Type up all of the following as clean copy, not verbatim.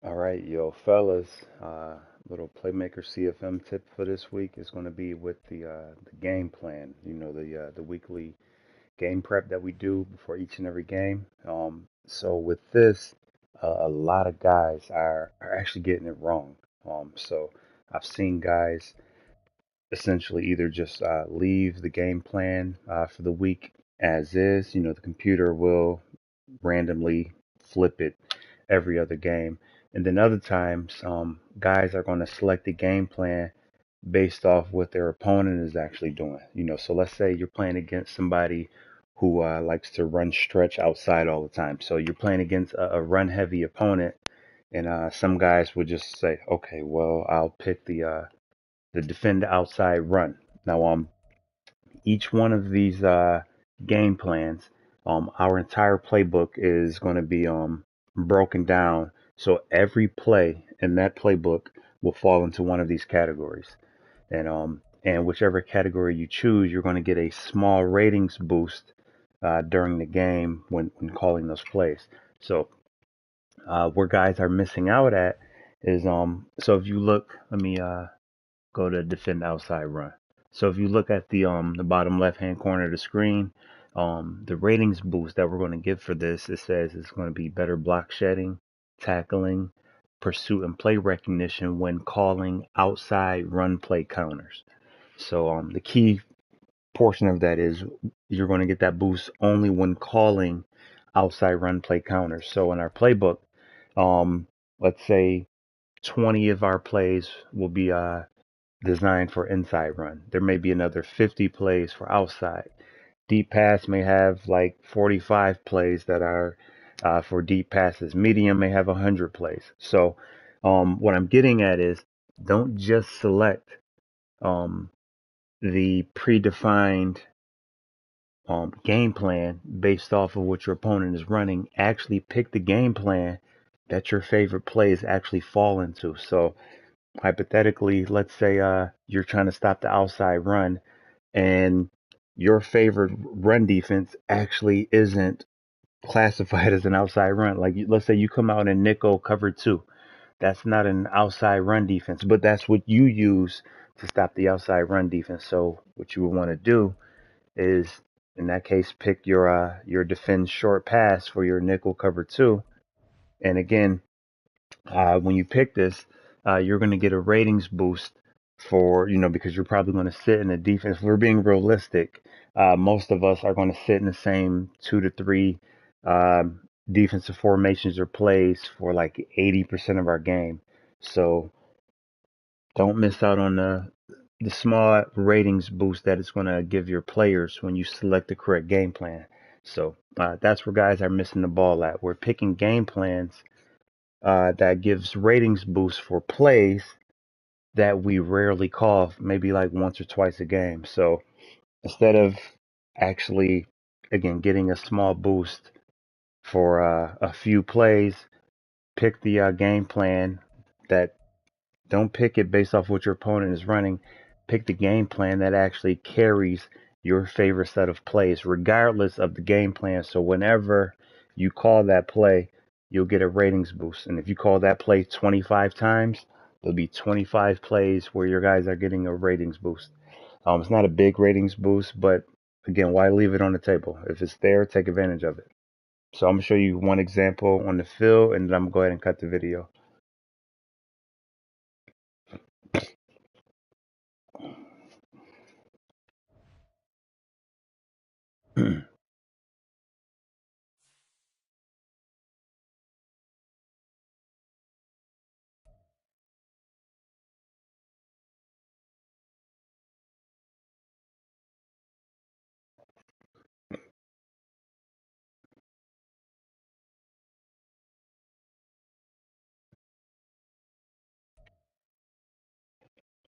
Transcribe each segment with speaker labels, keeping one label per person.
Speaker 1: All right, yo, fellas. Little playmaker CFM tip for this week is going to be with the game plan. You know, the weekly game prep that we do before each and every game. So with this, a lot of guys are actually getting it wrong. So I've seen guys essentially either just leave the game plan for the week as is. You know, the computer will randomly flip it every other game. And then other times, guys are going to select the game plan based off what their opponent is actually doing. You know, so let's say you're playing against somebody who likes to run stretch outside all the time. So you're playing against a run heavy opponent, and some guys would just say, okay, well, I'll pick the defend outside run. Now, each one of these game plans, our entire playbook is going to be broken down. So every play in that playbook will fall into one of these categories, and whichever category you choose, you're going to get a small ratings boost during the game when calling those plays. So where guys are missing out at is so if you look, let me go to defend outside run. So if you look at the bottom left hand corner of the screen, the ratings boost that we're going to give for this, it says it's going to be better block shedding, tackling, pursuit and play recognition when calling outside run play counters. So the key portion of that is you're going to get that boost only when calling outside run play counters. So in our playbook, um, let's say 20 of our plays will be designed for inside run. There may be another 50 plays for outside. Deep pass may have like 45 plays that are for deep passes. Medium may have 100 plays. So what I'm getting at is don't just select um, the predefined game plan based off of what your opponent is running. Actually pick the game plan that your favorite plays actually fall into. So hypothetically, let's say you're trying to stop the outside run and your favorite run defense actually isn't classified as an outside run. Like let's say you come out in nickel cover two. That's not an outside run defense, but that's what you use to stop the outside run defense. So what you would want to do is in that case pick your defend short pass for your nickel cover two. And again, when you pick this, you're going to get a ratings boost for, because you're probably going to sit in the defense. If we're being realistic, most of us are going to sit in the same 2 to 3 defensive formations or plays for like 80% of our game. So don't miss out on the small ratings boost that it's going to give your players when you select the correct game plan. So that's where guys are missing the ball at. We're picking game plans that gives ratings boosts for plays that we rarely call, maybe like once or twice a game. So instead of actually, again, getting a small boost for a few plays, pick the game plan that don't pick it based off what your opponent is running. Pick the game plan that actually carries your favorite set of plays, regardless of the game plan. So whenever you call that play, you'll get a ratings boost. And if you call that play 25 times, there'll be 25 plays where your guys are getting a ratings boost. It's not a big ratings boost, but again, why leave it on the table? If it's there, take advantage of it. So I'm gonna show you one example on the field, and then I'm gonna go ahead and cut the video.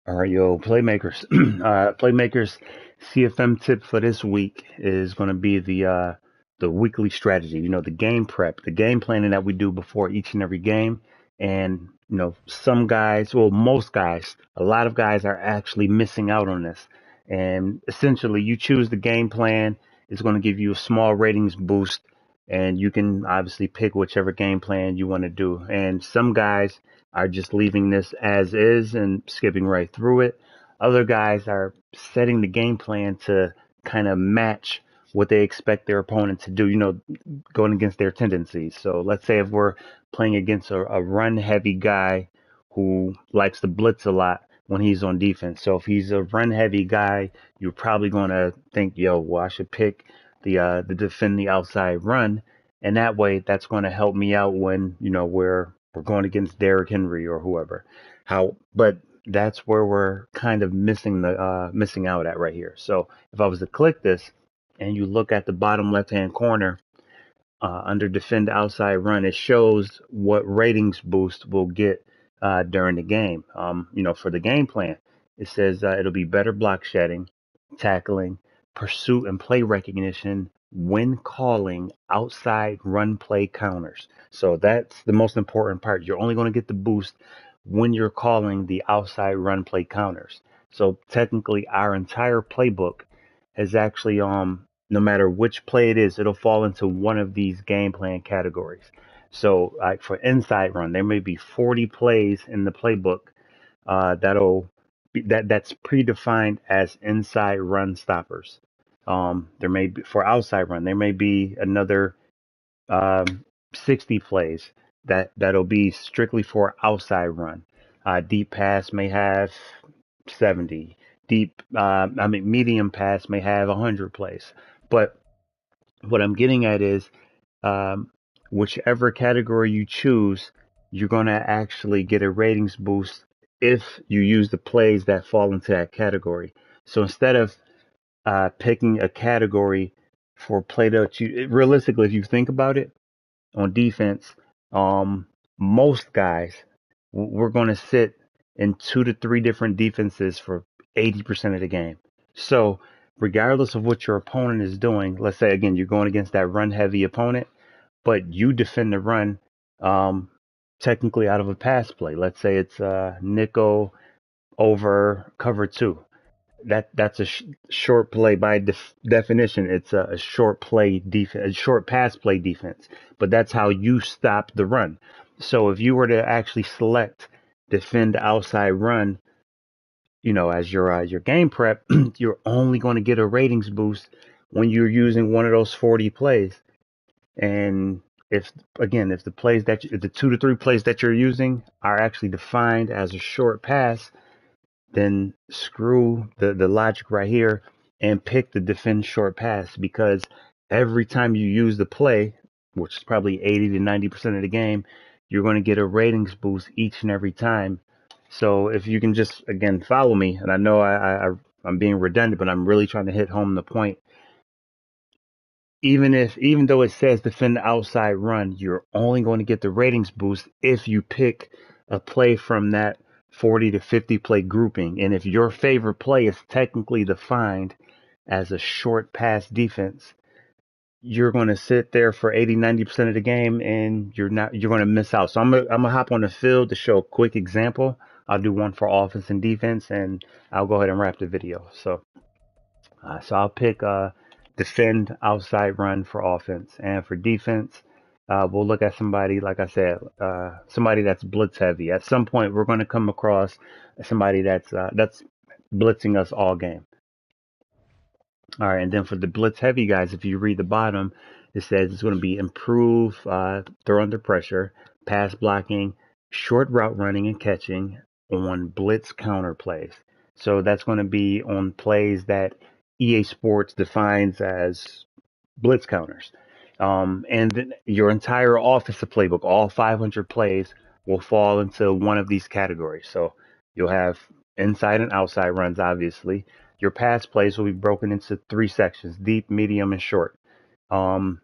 Speaker 1: All right, yo, playmakers. Playmakers CFM tip for this week is going to be the weekly strategy. The game prep, the game planning that we do before each and every game. And some guys, well, most guys, a lot of guys are actually missing out on this. And essentially, you choose the game plan. It's going to give you a small ratings boost, and you can obviously pick whichever game plan you want to do. And some guys are just leaving this as is and skipping right through it. Other guys are setting the game plan to kind of match what they expect their opponent to do, going against their tendencies. So let's say if we're playing against a run heavy guy who likes to blitz a lot when he's on defense. So if he's a run heavy guy, you're probably going to think, yo, well, I should pick the defend the outside run. And that way, that's going to help me out when, we're going against Derrick Henry or whoever. But that's where we're kind of missing out at right here. So if I was to click this and you look at the bottom left hand corner, under defend outside run, it shows what ratings boost we'll get during the game. For the game plan, it says it'll be better block shedding, tackling, pursuit, and play recognition when calling outside run play counters. So that's the most important part. You're only going to get the boost when you're calling the outside run play counters. So technically, our entire playbook has actually no matter which play it is, it'll fall into one of these game plan categories. So, like for inside run, there may be 40 plays in the playbook that's predefined as inside run stoppers. There may be for outside run, there may be another 60 plays that'll be strictly for outside run. Deep pass may have 70. Medium pass may have 100 plays. But what I'm getting at is um, whichever category you choose, you're going to actually get a ratings boost if you use the plays that fall into that category. So instead of picking a category for play that you realistically, if you think about it, on defense, um, most guys, we're going to sit in 2 to 3 different defenses for 80% of the game. So, regardless of what your opponent is doing, let's say again, you're going against that run heavy opponent, but you defend the run um, technically out of a pass play. Let's say it's nickel over cover two. That's a short play by definition. It's a short play defense, a short pass play defense. But that's how you stop the run. So if you were to actually select defend outside run, as your game prep, you're only going to get a ratings boost when you're using one of those 40 plays. And if the plays if the 2 to 3 plays that you're using are actually defined as a short pass, then screw the logic right here and pick the defend short pass, because every time you use the play, which is probably 80 to 90% of the game, you're going to get a ratings boost each and every time. So if you can just again follow me, and I know I'm being redundant, but I'm really trying to hit home the point. Even though it says defend the outside run, you're only going to get the ratings boost if you pick a play from that 40 to 50 play grouping. And if your favorite play is technically defined as a short pass defense, you're going to sit there for 80, 90% of the game, and you're going to miss out. So I'm gonna hop on the field to show a quick example. I'll do one for offense and defense, and I'll go ahead and wrap the video. So I'll pick defend outside run for offense, and for defense, we'll look at somebody, like I said, somebody that's blitz heavy. At some point, we're going to come across somebody that's blitzing us all game. All right, and then for the blitz heavy guys, if you read the bottom, it says it's going to be improve throw under pressure, pass blocking, short route running and catching on blitz counter plays. So that's going to be on plays that EA Sports defines as blitz counters. And your entire offensive playbook, all 500 plays, will fall into one of these categories. So you'll have inside and outside runs, obviously. Your pass plays will be broken into 3 sections: deep, medium, and short. Um,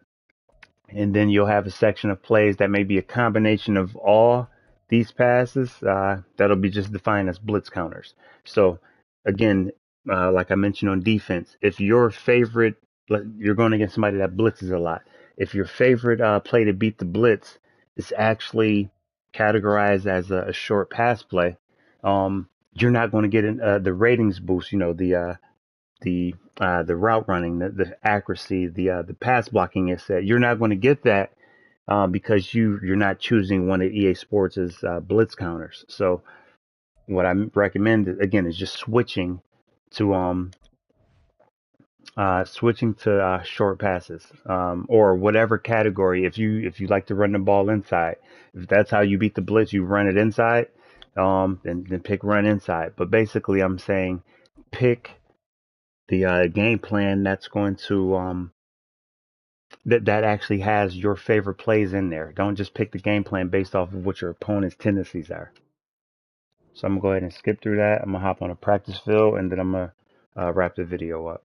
Speaker 1: and then you'll have a section of plays that may be a combination of all these passes that'll be just defined as blitz counters. So again, like I mentioned on defense, if your favorite, you're going against somebody that blitzes a lot. If your favorite play to beat the blitz is actually categorized as a short pass play, you're not going to get the ratings boost. The route running, the accuracy, the pass blocking is set. You're not going to get that because you're not choosing one of EA Sports' blitz counters. So what I recommend again is just to um switching to short passes, or whatever category. If you like to run the ball inside, if that's how you beat the blitz, you run it inside. Then pick run inside. But basically, I'm saying pick the game plan that's going to that actually has your favorite plays in there. Don't just pick the game plan based off of what your opponent's tendencies are. So I'm gonna go ahead and skip through that. I'm gonna hop on a practice field, and then I'm gonna wrap the video up.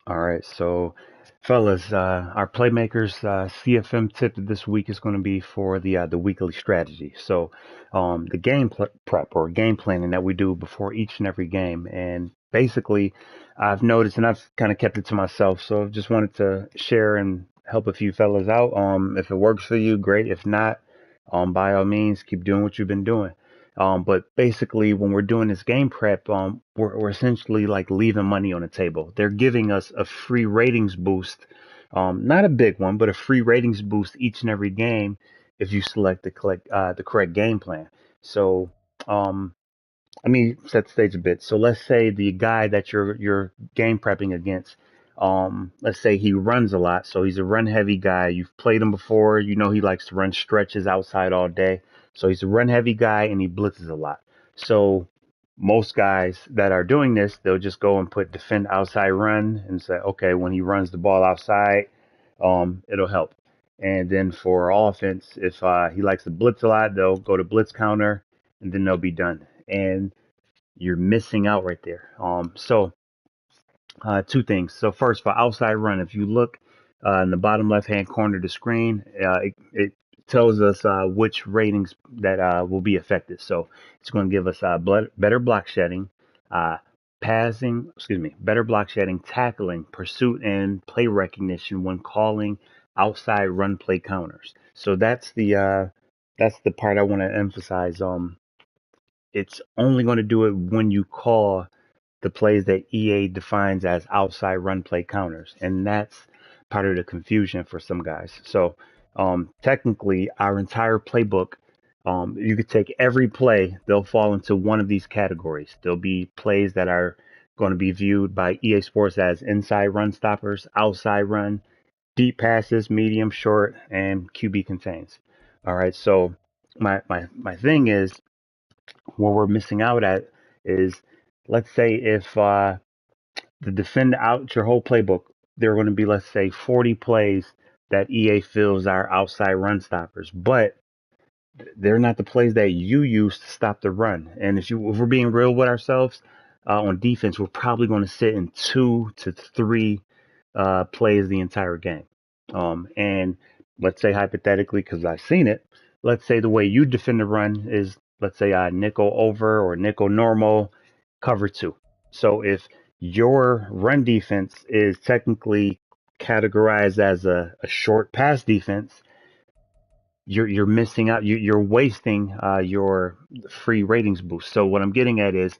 Speaker 1: All right, so fellas, our playmakers CFM tip this week is going to be for the weekly strategy. So, the prep or game planning that we do before each and every game, and basically, I've noticed, and I've kind of kept it to myself. So, just wanted to share and help a few fellas out. If it works for you, great. If not, by all means, keep doing what you've been doing. But basically, when we're doing this game prep, we're essentially like leaving money on the table. They're giving us a free ratings boost, not a big one, but a free ratings boost each and every game if you select the correct game plan. So, um, let me set the stage a bit. So let's say the guy that you're game prepping against, let's say he runs a lot. So he's a run heavy guy. You've played him before. You know he likes to run stretches outside all day. So he's a run heavy guy and he blitzes a lot. So most guys that are doing this, they'll just go and put defend outside run and say, okay, when he runs the ball outside, it'll help. And then for offense, if he likes to blitz a lot, they'll go to blitz counter and then they'll be done. And you're missing out right there. Two things. So first, for outside run, if you look in the bottom left-hand corner of the screen, it tells us which ratings that will be affected. So it's going to give us better block shedding, uh, better block shedding, tackling, pursuit, and play recognition when calling outside run play counters. So that's the part I want to emphasize. It's only going to do it when you call the plays that EA defines as outside run play counters. And that's part of the confusion for some guys. So, technically, our entire playbook, you could take every play, they'll fall into one of these categories. There'll be plays that are going to be viewed by EA Sports as inside run stoppers, outside run, deep passes, medium, short, and QB contains. All right. So, my thing is, what we're missing out at is, let's say if the defend out your whole playbook, there are going to be, let's say, 40 plays that EA feels are outside run stoppers, but they're not the plays that you use to stop the run. And if we're being real with ourselves, on defense, we're probably going to sit in 2 to 3 plays the entire game. And let's say hypothetically, because I've seen it, let's say the way you defend the run is, let's say, nickel over or nickel normal, cover two. So if your run defense is technically categorized as a short pass defense, you're missing out. You're wasting your free ratings boost. So what I'm getting at is,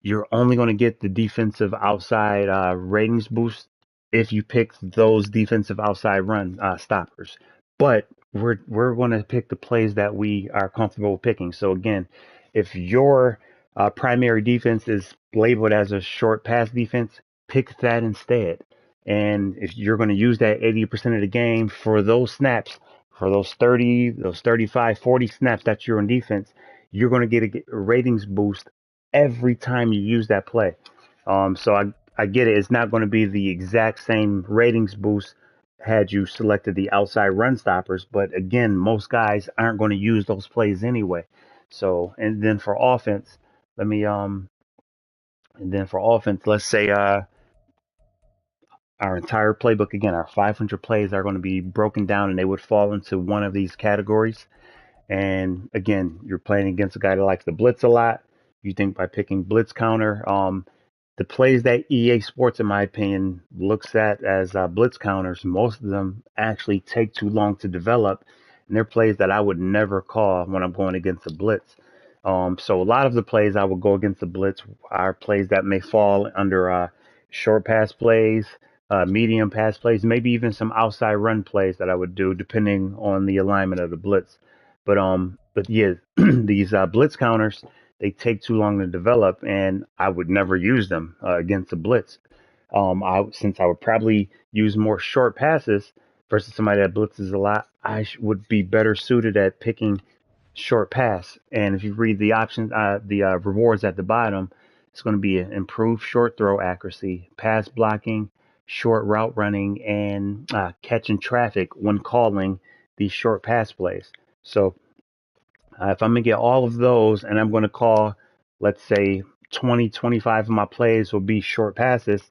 Speaker 1: you're only going to get the defensive outside ratings boost if you pick those defensive outside run stoppers. But we're going to pick the plays that we are comfortable picking. So again, if your primary defense is labeled as a short pass defense, pick that instead. And if you're going to use that 80% of the game for those snaps, for those 30, those 35, 40 snaps that you're on defense, you're going to get a ratings boost every time you use that play. So I get it. It's not going to be the exact same ratings boost had you selected the outside run stoppers, but again, most guys aren't going to use those plays anyway. So, and then for offense, let me and then for offense, let's say our entire playbook again, our 500 plays are going to be broken down, and they would fall into one of these categories. And again, you're playing against a guy that likes to blitz a lot. You think by picking blitz counter, the plays that EA Sports, in my opinion, looks at as blitz counters, most of them actually take too long to develop, and they're plays that I would never call when I'm going against a blitz. So a lot of the plays I would go against the blitz are plays that may fall under short pass plays, medium pass plays, maybe even some outside run plays that I would do depending on the alignment of the blitz. But yeah, these blitz counters, they take too long to develop, and I would never use them against the blitz. Since I would probably use more short passes versus somebody that blitzes a lot, would be better suited at picking short pass. And if you read the options, the rewards at the bottom, it's going to be improved short throw accuracy, pass blocking, short route running, and catching traffic when calling these short pass plays. So if I'm going to get all of those and I'm going to call, let's say, 20, 25 of my plays will be short passes,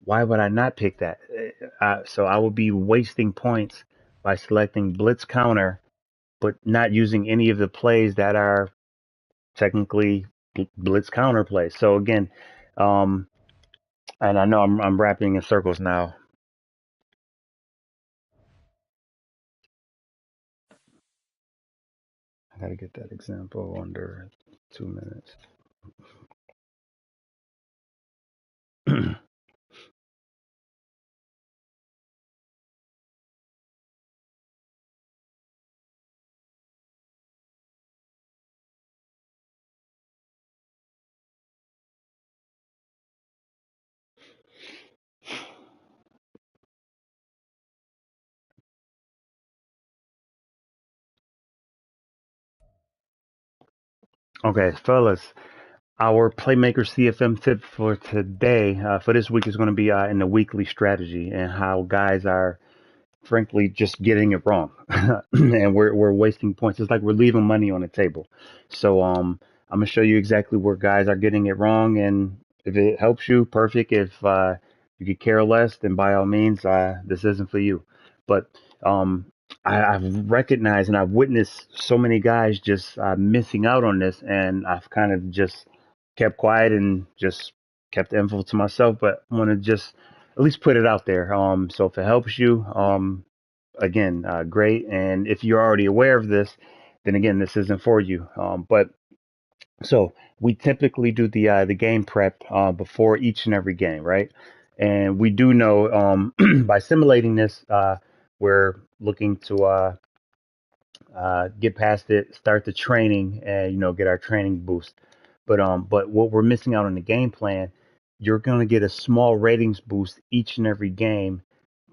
Speaker 1: why would I not pick that? So I would be wasting points by selecting blitz counter, but not using any of the plays that are technically blitz counter plays. So again, um, and I know I'm wrapping in circles now. I gotta get that example under 2 minutes. Okay, fellas, our Playmaker CFM tip for today, for this week, is going to be in the weekly strategy and how guys are frankly just getting it wrong, and we're wasting points. It's like we're leaving money on the table. So I'm gonna show you exactly where guys are getting it wrong, and if it helps you, perfect. If you could care less, then by all means, this isn't for you. But um, I've recognized and I've witnessed so many guys just missing out on this, and I've kind of just kept quiet and just kept the info to myself. But I want to just at least put it out there. So if it helps you, again, great. And if you're already aware of this, then again, this isn't for you. But so we typically do the game prep before each and every game, right? And we do know by simulating this, we're looking to get past it, start the training, and get our training boost. But what we're missing out on the game plan, you're gonna get a small ratings boost each and every game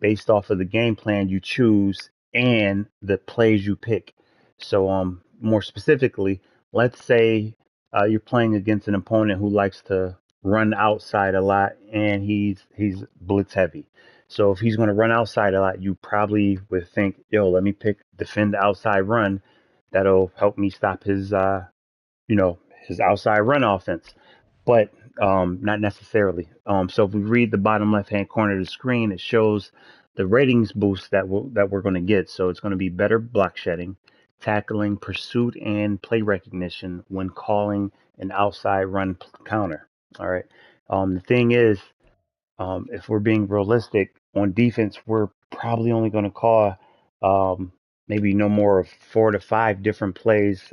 Speaker 1: based off of the game plan you choose and the plays you pick. So more specifically, let's say you're playing against an opponent who likes to run outside a lot and he's blitz heavy. So if he's going to run outside a lot, you probably would think, yo, let me pick defend the outside run. That'll help me stop his outside run offense. But not necessarily. So if we read the bottom left hand corner of the screen, it shows the ratings boost that we're going to get. So it's going to be better block shedding, tackling, pursuit, and play recognition when calling an outside run counter. All right. The thing is, if we're being realistic on defense, we're probably only going to call um, maybe no more of 4 to 5 different plays,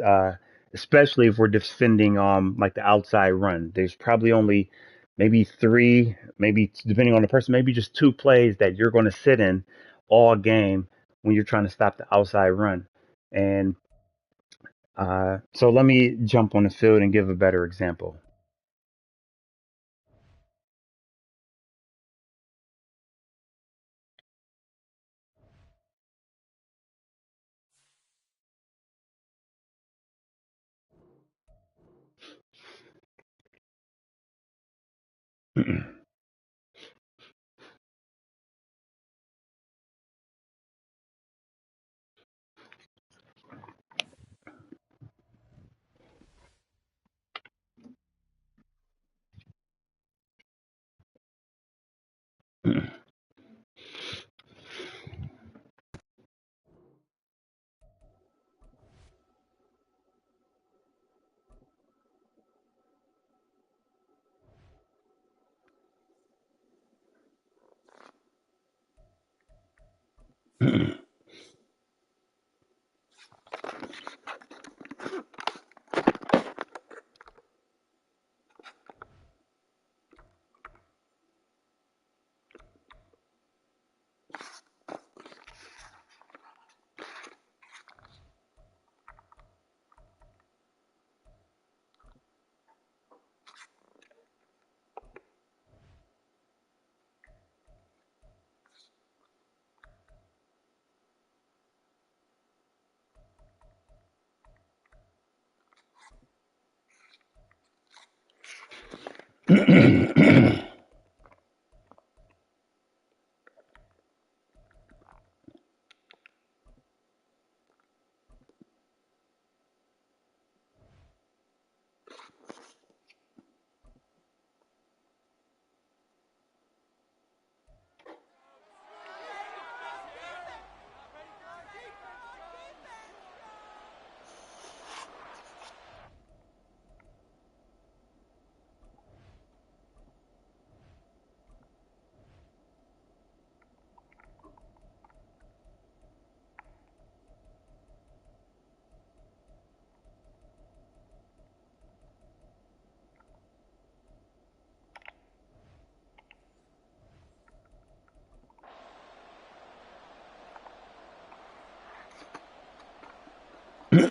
Speaker 1: especially if we're defending like the outside run. There's probably only maybe three, maybe depending on the person, maybe just 2 plays that you're going to sit in all game when you're trying to stop the outside run. And so let me jump on the field and give a better example.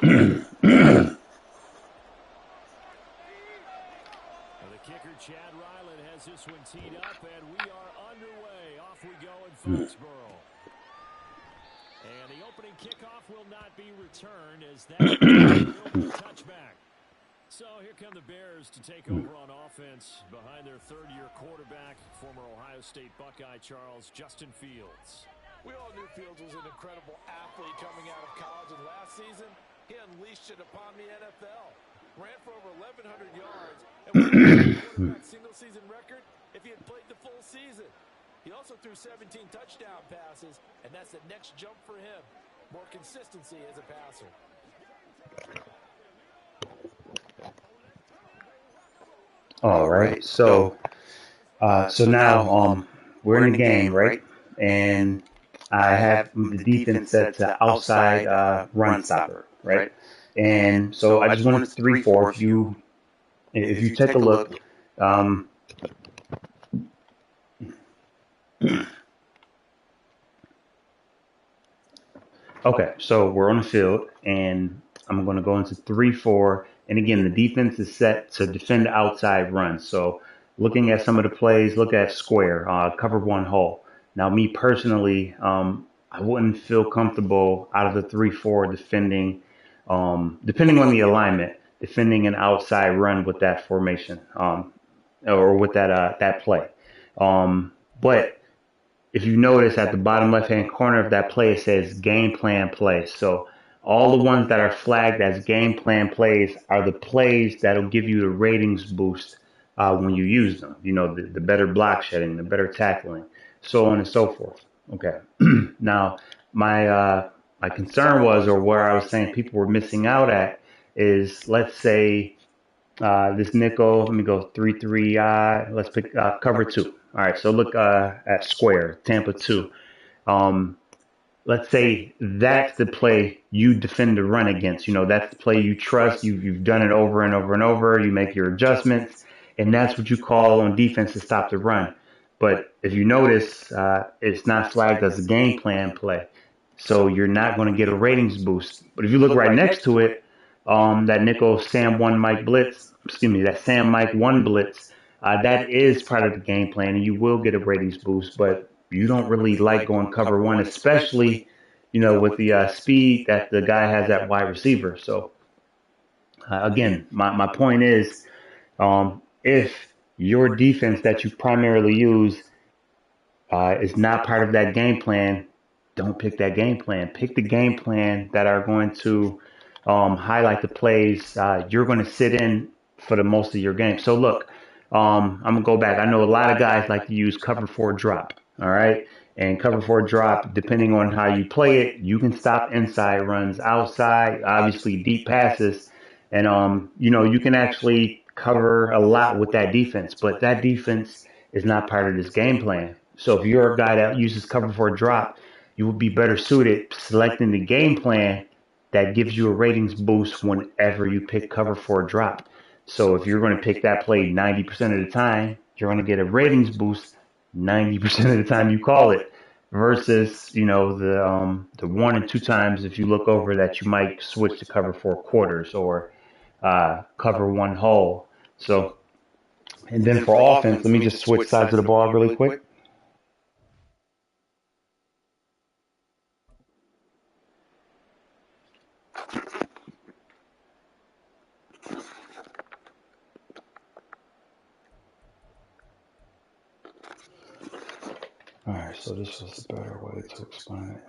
Speaker 2: The kicker, Chad Ryland, has this one teed up, and we are underway. Off we go in Foxborough. And the opening kickoff will not be returned as that will be a touchback. So here come the Bears to take over on offense behind their third-year quarterback, former Ohio State Buckeye Justin Fields.
Speaker 3: We all knew Fields was an incredible athlete coming out of college, and last season, he unleashed it upon the NFL. Ran for over 1,100 yards, and would have been a quarterback single-season record if he had played the full season. He also threw 17 touchdown passes, and that's the next jump for him. More consistency as a passer.
Speaker 1: All right, so now we're in the game, right? And I have the defense set to outside run stopper, right? And so I just wanted 3-4. If you take a look, okay, so we're on the field, and I'm going to go into 3-4. And again, the defense is set to defend outside runs. So looking at some of the plays, look at square, cover one hole. Now, me personally, I wouldn't feel comfortable out of the 3-4 defending, depending on the alignment, defending an outside run with that formation, or with that play. But if you notice at the bottom left-hand corner of that play, it says game plan play. So all the ones that are flagged as game plan plays are the plays that'll give you the ratings boost when you use them. You know, the better block shedding, the better tackling, so on and so forth. Okay. Now, my concern was, or where I was saying people were missing out at, is let's say this nickel, let me go 3-3, let's pick cover two. All right, so look at square, Tampa 2. Let's say that's the play you defend the run against. You know, that's the play you trust. You've done it over and over and over. You make your adjustments, and that's what you call on defense to stop the run. But if you notice, it's not flagged as a game plan play. So you're not going to get a ratings boost. But if you look right next to it, that nickel Sam 1 Mike blitz, that Sam Mike 1 blitz, that is part of the game plan, and you will get a ratings boost, but you don't really like going cover one, especially, with the speed that the guy has at wide receiver. So, again, my point is, if your defense that you primarily use is not part of that game plan, don't pick that game plan. Pick the game plan that are going to highlight the plays you're going to sit in for the most of your game. So look, I'm going to go back. I know a lot of guys like to use cover four drop. All right. And cover four drop, depending on how you play it, you can stop inside runs, outside, obviously deep passes. And, you can actually cover a lot with that defense, but that defense is not part of this game plan. So if you're a guy that uses cover four drop, you would be better suited selecting the game plan that gives you a ratings boost whenever you pick cover for a drop. So if you're going to pick that play 90% of the time, you're going to get a ratings boost 90% of the time you call it, versus the 1 and 2 times if you look over that you might switch to cover 4 quarters or cover one hole. So, and then for offense, let me just switch sides of the ball really quick. All right, so this was a better way to explain it.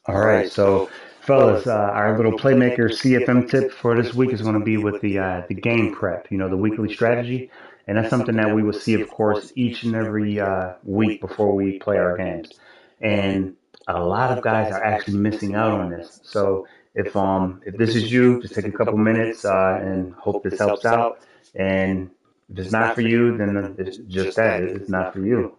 Speaker 1: All right, so fellas, our little playmaker CFM tip for this week is going to be with the game prep. The weekly strategy, and that's something that we will see, of course, each and every week before we play our games. And a lot of guys are actually missing out on this. So if this is you, just take a couple minutes and hope this helps out. And if it's not for you, then it's just that it's not for you.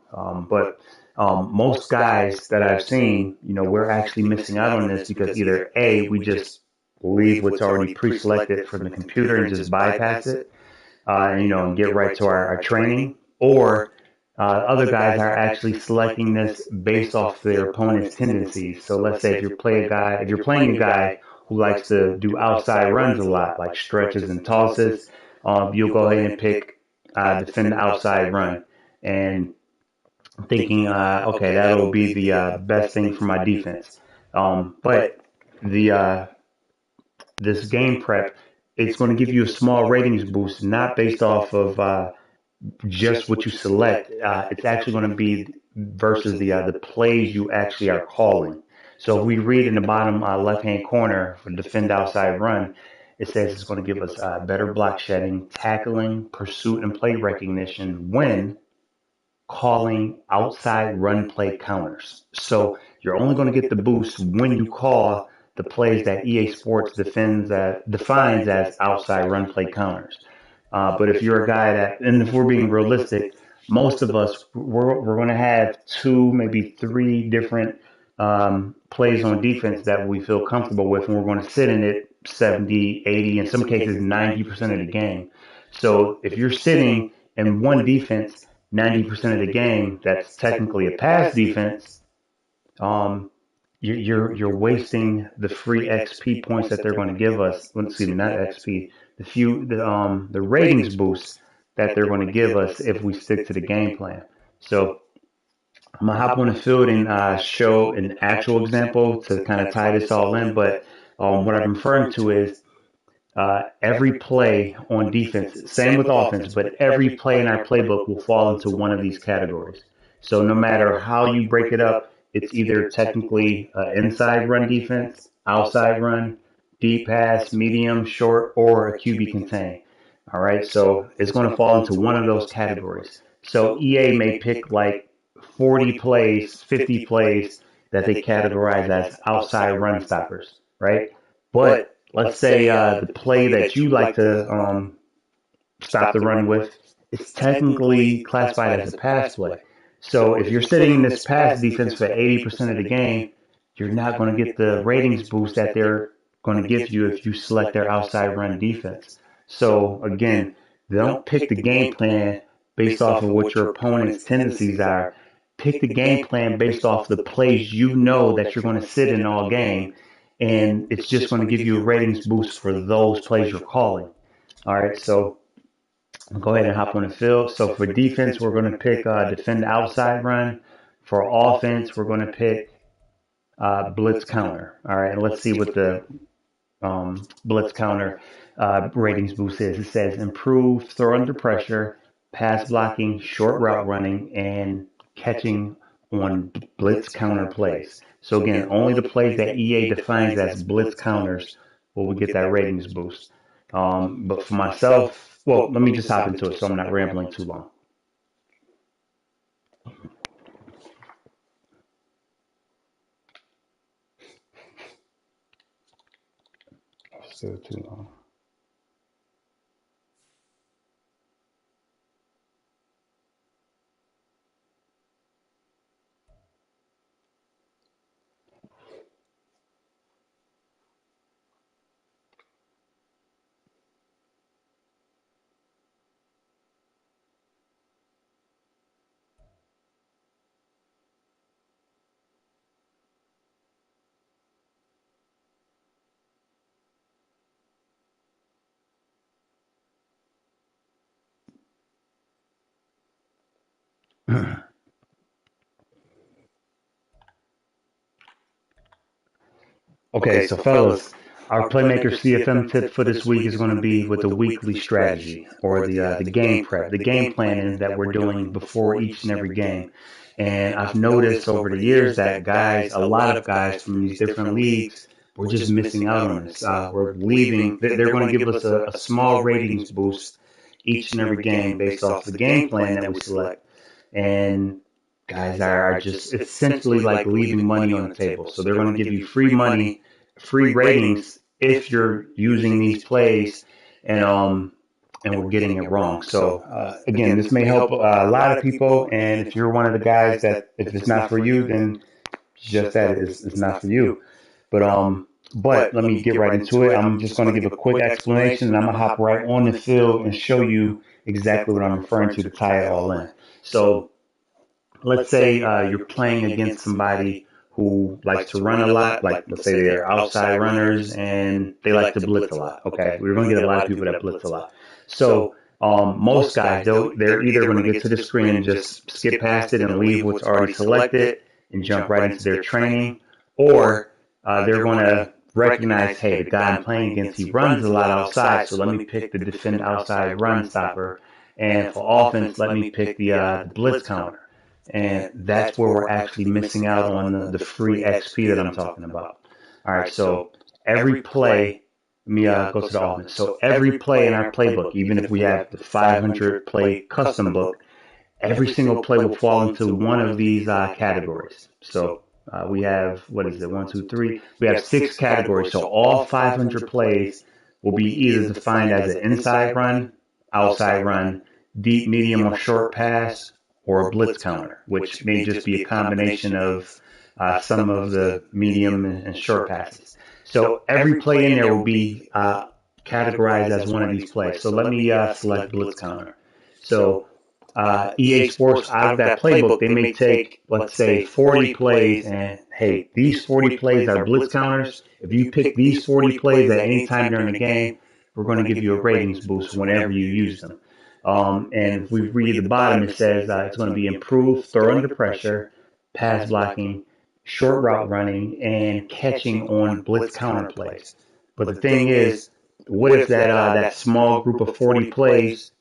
Speaker 1: But most guys that I've seen, we're actually missing out on this because either A, we just leave what's already pre-selected from the computer and just bypass it, and get right to our training, or other guys are actually selecting this based off their opponent's tendencies. So let's say if you're playing a guy who likes to do outside runs a lot, like stretches and tosses, you'll go ahead and pick defend the outside run, and thinking, okay, that'll be the best thing for my defense. But the this game prep, it's going to give you a small ratings boost, not based off of just what you select. It's actually going to be versus the plays you actually are calling. So if we read in the bottom left-hand corner for defend outside run, it says it's going to give us better block shedding, tackling, pursuit, and play recognition when calling outside run play counters. So you're only going to get the boost when you call the plays that EA Sports defines as outside run play counters. But if you're a guy and if we're being realistic, most of us, we're going to have two, maybe three different plays on defense that we feel comfortable with, and we're going to sit in it 70, 80, in some cases 90% of the game. So if you're sitting in one defense 90% of the game, that's technically a pass defense. You're wasting the free XP points that they're going to give us. Excuse me, not XP. The ratings boost that they're going to give us if we stick to the game plan. So I'm gonna hop on the field and show an actual example to kind of tie this all in. But what I'm referring to is every play on defense, same with offense, but every play in our playbook will fall into one of these categories. So no matter how you break it up, it's either technically inside run defense, outside run, deep pass, medium, short, or a QB contain. All right, so it's going to fall into one of those categories. So EA may pick like 40 plays, 50 plays that they categorize as outside run stoppers, right? But let's say the play that you like to stop the run with is technically classified as a pass play. So if you're sitting in this pass defense for 80% of the game, you're not going to get the ratings boost that they're going to give you if you select their outside run defense. So again, don't pick the game plan based off of what your opponent's tendencies are. Pick the game plan based off the plays you know that you're going to sit in all game, and it's just going to give you a ratings boost for those plays you're calling. All right, so I'll go ahead and hop on the field. So for defense, we're going to pick defend outside run. For offense, we're going to pick blitz counter. All right, and let's see what the blitz counter ratings boost is. It says improve throw under pressure, pass blocking, short route running, and catching on blitz counter plays. So again, only the plays that EA defines as blitz counters will we get that ratings boost. But for myself, well, let me just hop into it so I'm not rambling too long. Still too long. Okay, so fellas, our Playmaker CFM tip for this week is going to be with the weekly strategy or the game prep, the game planning that we're doing before each and every game. And I've noticed over the years that a lot of guys from these different leagues, we're just missing out on this. We're leaving. They're going to give us a small ratings boost each and every game based off the game plan that we select. And guys are just essentially like leaving money on the table. So they're going to give you free money, free ratings if you're using these plays, and we're getting it wrong. So again, this may help a lot of people. And if you're one of the guys that if it's not for you, then just that it's not for you. But let me get right into it. I'm just going to give a quick explanation, and I'm going to hop right on the field and show you exactly what I'm referring to tie it all in. So let's say you're playing against somebody who likes to run a lot, like let's say they're outside runners and they like to blitz a lot. Okay, we're going to get a lot of people that blitz a lot. So most guys, they're either going to get to the screen and just skip past it and leave what's already selected and jump right into their training, or they're going to recognize, hey, the guy I'm playing against, he runs a lot outside, so let me pick the defend outside run stopper. And for offense, let me pick the blitz counter. And that's where we're actually missing out on the free XP that I'm talking about. All right, so every play, let me go to the offense. So every play in our playbook, even if we have the 500 play custom book, every single play will fall into one of these categories. So we have, what is it, 1, 2, 3? We have 6 categories. So all 500 plays will be either defined as an inside run, outside run, deep, medium, or short pass, or a blitz counter, which may just be a combination of some of the medium and short passes. So every play in there will be categorized as one of these plays. So let me select blitz counter. So EA Sports, out of that playbook, they may take, let's say, 40 plays, and hey, these 40 plays are blitz counters. If you pick these 40 plays at any time during the game, we're going to give you a ratings boost whenever you use them. And if we read at the bottom, it says it's going to be improved throw under pressure, pass blocking, short route running, and catching on blitz counter plays. But the thing is, what if that small group of 40 plays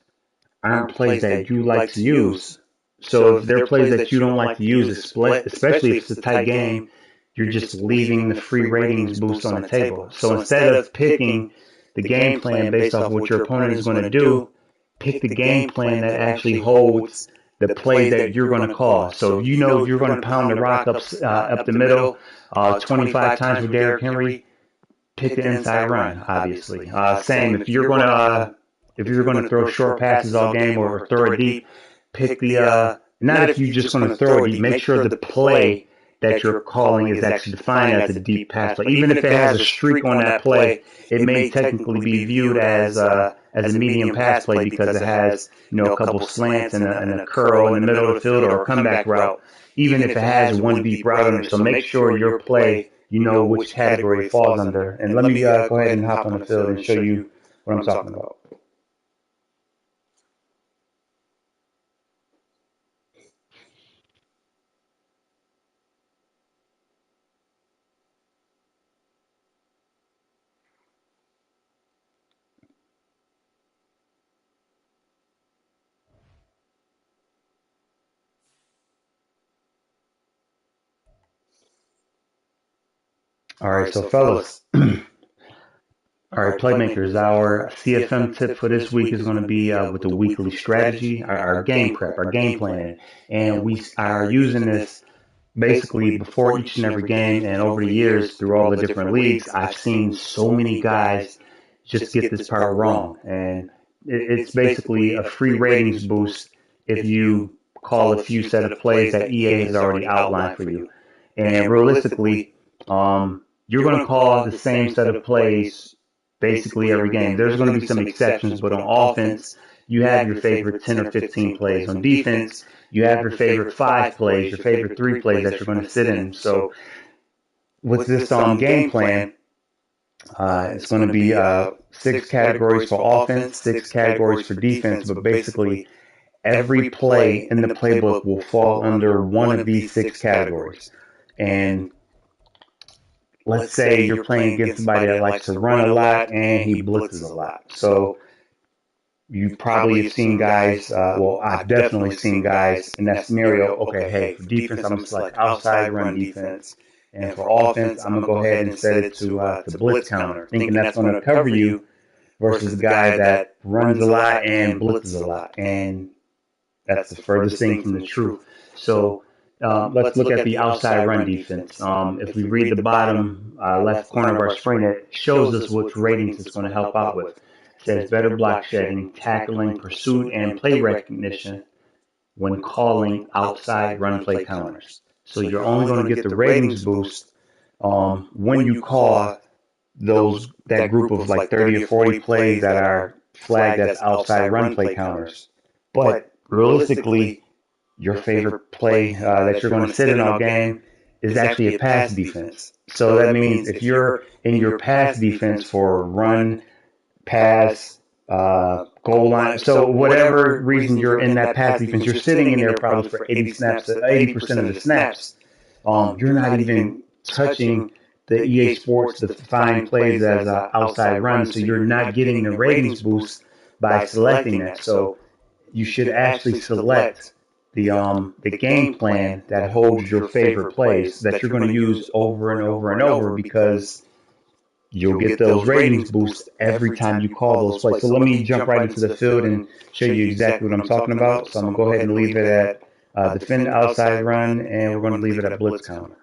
Speaker 1: aren't plays that you like to use? So if they're plays that you don't like to use, especially if it's a tight game, you're just leaving the free ratings boost on the table. So instead of picking the game plan based off what your opponent is going to do, pick the game plan that actually holds the play that you're going to call. So if you know you're going to pound the rock up the middle 25 times with Derrick Henry, pick the inside run, obviously. Same, if you're going to throw short passes all game or throw it deep, pick not if you're just going to throw it deep, make sure the play that you're calling is actually defined as a deep pass play. Even if it has a streak on that play, it may technically be viewed as a medium pass play because it has, a couple slants and a curl in the middle of the field or a comeback route, even if it has one deep route on it. So make sure your play, you know which category it falls under. And let me go ahead and hop on the field and show you what I'm talking about. All right, so fellas, all right, playmakers, our CFM tip for this week is going to be with the weekly strategy, our game prep, our game plan. And we are using this basically before each and every game. And over the years, through all the different leagues, I've seen so many guys just get this part wrong. And it's basically a free ratings boost if you call a few set of plays that EA has already outlined for you. And realistically, you're going to call the same set of plays basically every game. There's going to be some exceptions, but on offense, you have your favorite 10 or 15 plays. On defense, you have your favorite 5 plays, your favorite 3 plays that you're going to sit in. So with this game plan, it's going to be 6 categories for offense, 6 categories for defense, but basically every play in the playbook will fall under one of these 6 categories. And let's say you're playing against somebody that likes to run a lot and he blitzes a lot. So you probably have seen guys, I've definitely seen guys in that scenario. Okay, hey, for defense, I'm going to select outside run defense. And for offense, I'm going to go ahead and set it to blitz counter, thinking that's going to cover you versus the guy that runs a lot and blitzes a lot. And that's the furthest thing from the truth. So let's look at the outside run defense. If we read the bottom left corner of our screen, it shows us which ratings it's going to help out with. It says better block shedding, tackling, pursuit, and play recognition when calling outside run play counters. So you're only going to get the ratings boost when you call that group of like 30 or 40 plays that are flagged as outside run play counters. But realistically, your favorite play that you're going to sit in all game is actually a pass defense. So that means if you're in your pass defense for run, pass, goal line, so whatever reason you're in that pass defense, you're sitting in there probably for 80% of the snaps. You're not even touching the EA Sports defined plays as outside runs, so you're not getting the ratings boost by selecting that. So you should actually select the game plan that holds your favorite plays that you're going to use over and over and over because you'll get those ratings boosts every time you call those plays. So let me jump right into the field and show you exactly what I'm talking about. So I'm going to go ahead and leave it at defend outside run, and we're going to leave it at blitz counter.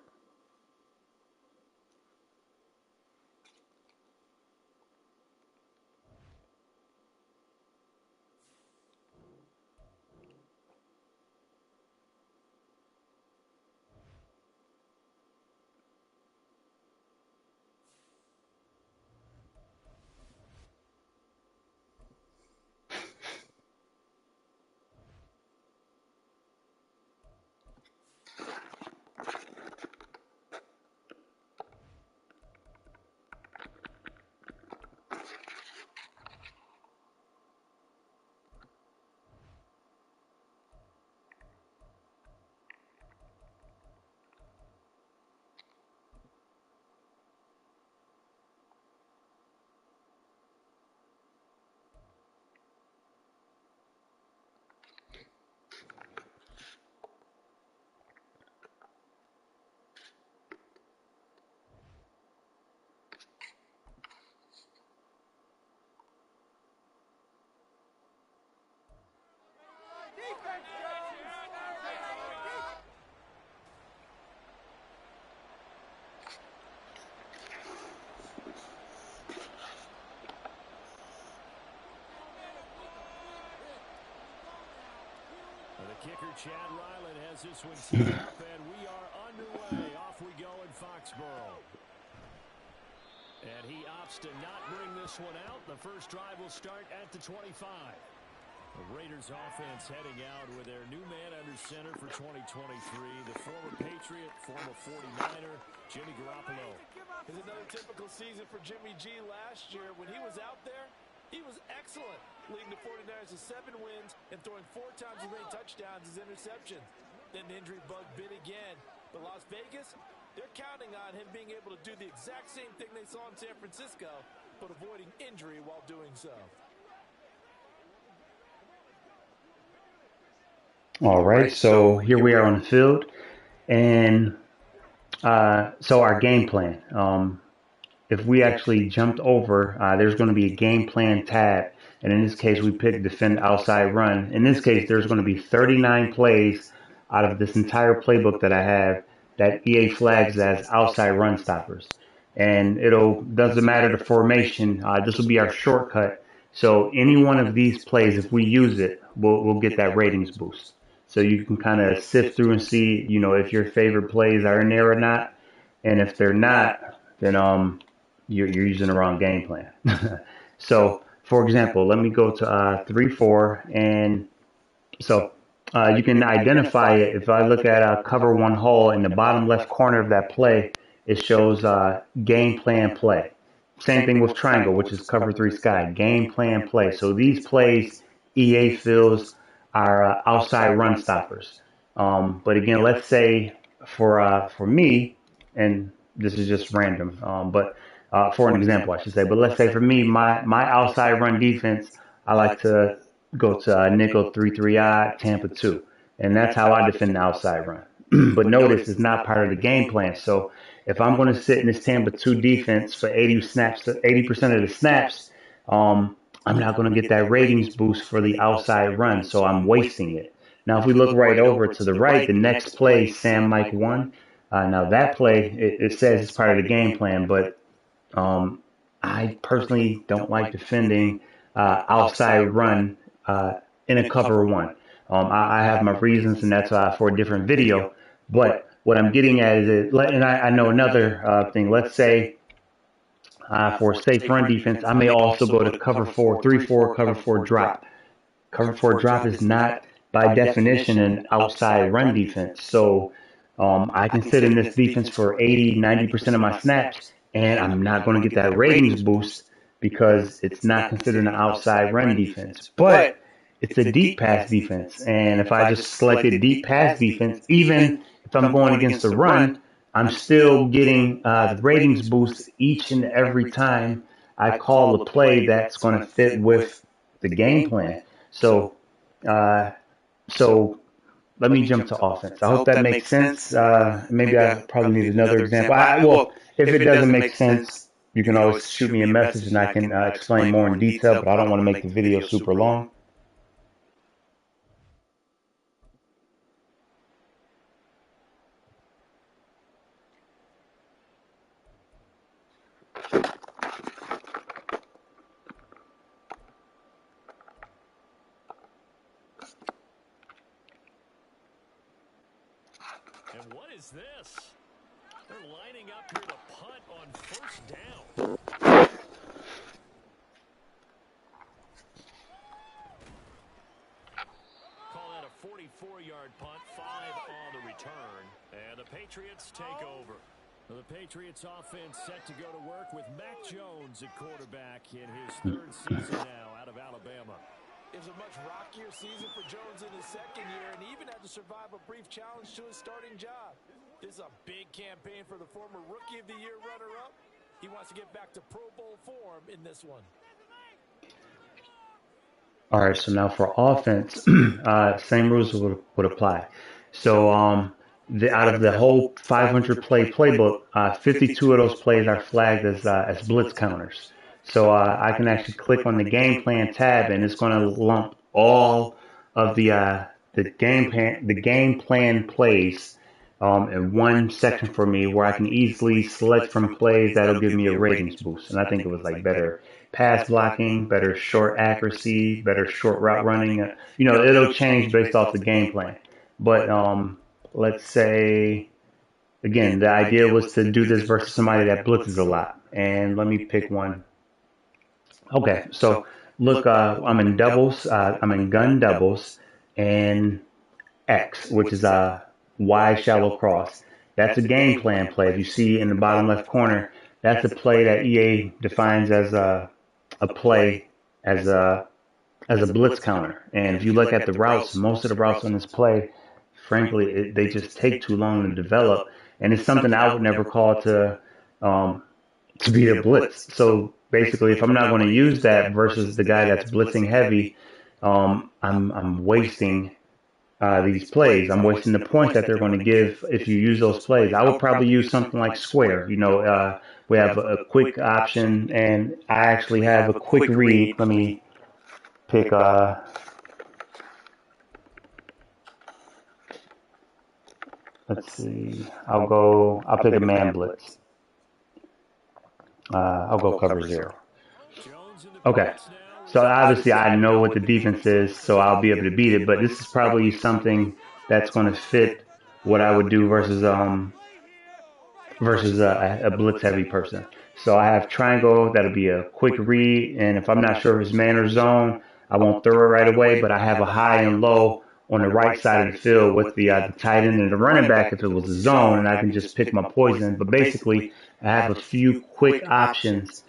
Speaker 2: The kicker, Chad Ryland, has this one teed up, and we are underway. Off we go in Foxborough. And he opts to not bring this one out. The first drive will start at the 25. The Raiders offense heading out with their new man under center for 2023, the former Patriot, former 49er, Jimmy Garoppolo.
Speaker 3: It's another typical season for Jimmy G last year. When he was out there, he was excellent, leading the 49ers to 7 wins and throwing 4 times as many touchdowns as interceptions. Then the injury bug bit again. But Las Vegas, they're counting on him being able to do the exact same thing they saw in San Francisco, but avoiding injury while doing so.
Speaker 1: All right, so here we are on the field, and so our game plan. If we actually jumped over, there's going to be a game plan tab, and in this case, we picked defend outside run. In this case, there's going to be 39 plays out of this entire playbook that I have that EA flags as outside run stoppers, and doesn't matter the formation. This will be our shortcut. So any one of these plays, if we use it, we'll get that ratings boost. So you can kind of sift through and see, if your favorite plays are in there or not. And if they're not, then you're using the wrong game plan. So, for example, let me go to 3-4, and so you can identify it. If I look at cover one hole in the bottom left corner of that play, it shows game plan play. Same thing with triangle, which is cover 3 sky, game plan play. So these plays, EA feels are outside run stoppers. But again, let's say for me, and this is just random, but for an example, I should say. But let's say for me, my outside run defense, I like to go to nickel 3-3 odd, Tampa 2, and that's how I defend the outside run. But notice it's not part of the game plan. So if I'm going to sit in this Tampa 2 defense for 80 snaps, 80% of the snaps, I'm not going to get that ratings boost for the outside run, so I'm wasting it. Now, if we look right over to the right, the next play, Sam Mike 1. Now, that play, it says it's part of the game plan, but I personally don't like defending outside run in a cover one. I have my reasons, and that's for a different video. But what I'm getting at is, and I know another thing. Let's say for a safe run defense, I may also go to cover 4, 3-4, cover 4 drop. Cover 4 drop is not, by definition, an outside run defense. So I can sit in this defense for 80, 90% of my snaps, and I'm not going to get that ratings boost because it's not considered an outside run defense. But it's a deep pass defense. And if I just selected deep pass defense, even if I'm going against the run, I'm still getting the ratings boost each and every time I call a play that's going to fit with the game plan. So, so let me jump to offense. I hope that makes sense. Maybe I probably need another example. Well, if it doesn't make sense, you can always shoot me a message and I can explain more in detail, but I don't want to make the video super long.
Speaker 2: And what is this? They're lining up here to punt on first down. Call that a 44-yard punt, 5 on the return. And the Patriots take over. The Patriots offense set to go to work with Mac Jones at quarterback in his third season now out of Alabama.
Speaker 3: It was a much rockier season for Jones in his second year, and he even had to survive a brief challenge to his starting job. This is a big campaign for the former Rookie of the Year runner-up. He wants to get back to Pro Bowl form in this one.
Speaker 1: All right, so now for offense, same rules would apply. So out of the whole 500 play playbook, 52 of those plays are flagged as blitz counters. So I can actually click on the game plan tab, and it's going to lump all of the game plan plays in one section for me, where I can easily select from plays that'll give me a ratings boost. And I think it was like better pass blocking, better short accuracy, better short route running. It'll change based off the game plan. But let's say, again, the idea was to do this versus somebody that blitzes a lot. And let me pick one. Okay, so look, I'm in doubles. I'm in gun doubles and X, which is a Y shallow cross. That's a game plan play. If you see in the bottom left corner, that's a play that EA defines as a play as a blitz counter. And if you look at the routes, most of the routes on this play, frankly, they just take too long to develop, and it's something I would never call to be a blitz. So basically, if I'm not going to use that versus the guy that's blitzing heavy, I'm wasting these plays. I'm wasting the points that they're going to give if you use those plays. I would probably use something like square. We have a quick option, and I actually have a quick read. Let me pick let's see. I'll pick a man blitz. I'll go cover 0. Okay. So obviously I know what the defense is, so I'll be able to beat it, but this is probably something that's going to fit what I would do versus a blitz heavy person. So I have triangle, that'll be a quick read, and if I'm not sure if it's man or zone, I won't throw it right away, but I have a high and low on the right side of the field with the tight end and the running back if it was a zone, and I can just pick my poison. But basically, I have a few quick options,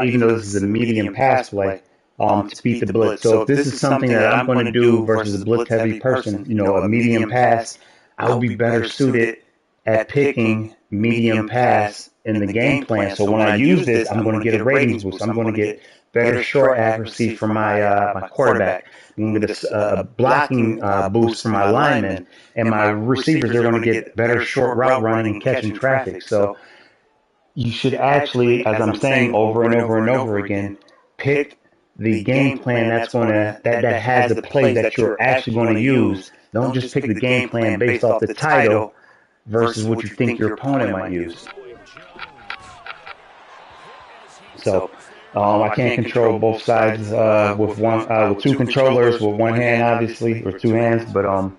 Speaker 1: even though this is a medium pass play, to beat the blitz. So if this is something that I'm going to do versus a blitz-heavy person, a medium pass, I would be better suited at picking medium pass in the game plan. So when I use this, I'm going to get a ratings boost. I'm going to get better short accuracy from my quarterback. I'm going to get a blocking boost from my linemen. And my receivers, they're going to get better short route running and catching traffic. So you should actually, as I'm saying over and over and over again, pick the game plan that has the plays that you're actually going to use. Don't just pick the game plan based off the title versus what you think your opponent might use. So I can't control both sides with two controllers with one hand, obviously, or two hands. But I'm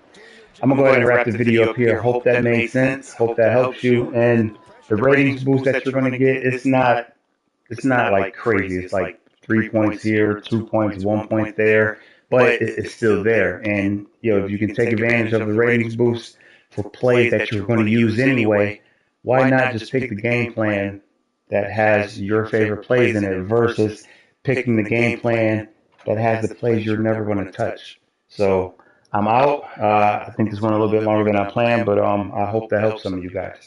Speaker 1: gonna go ahead and wrap the video up here. Hope that made sense. Hope that helps you. And the ratings boost that you're gonna get, it's not like crazy. It's like 3 points here, 2 points, 1 point there, but it's still there. And if you can take advantage of the ratings boost for plays that you're going to use anyway, why not just pick the game plan that has your favorite plays in it versus picking the game plan that has the plays you're never going to touch? So I'm out. I think this went a little bit longer than I planned, but I hope that helps some of you guys.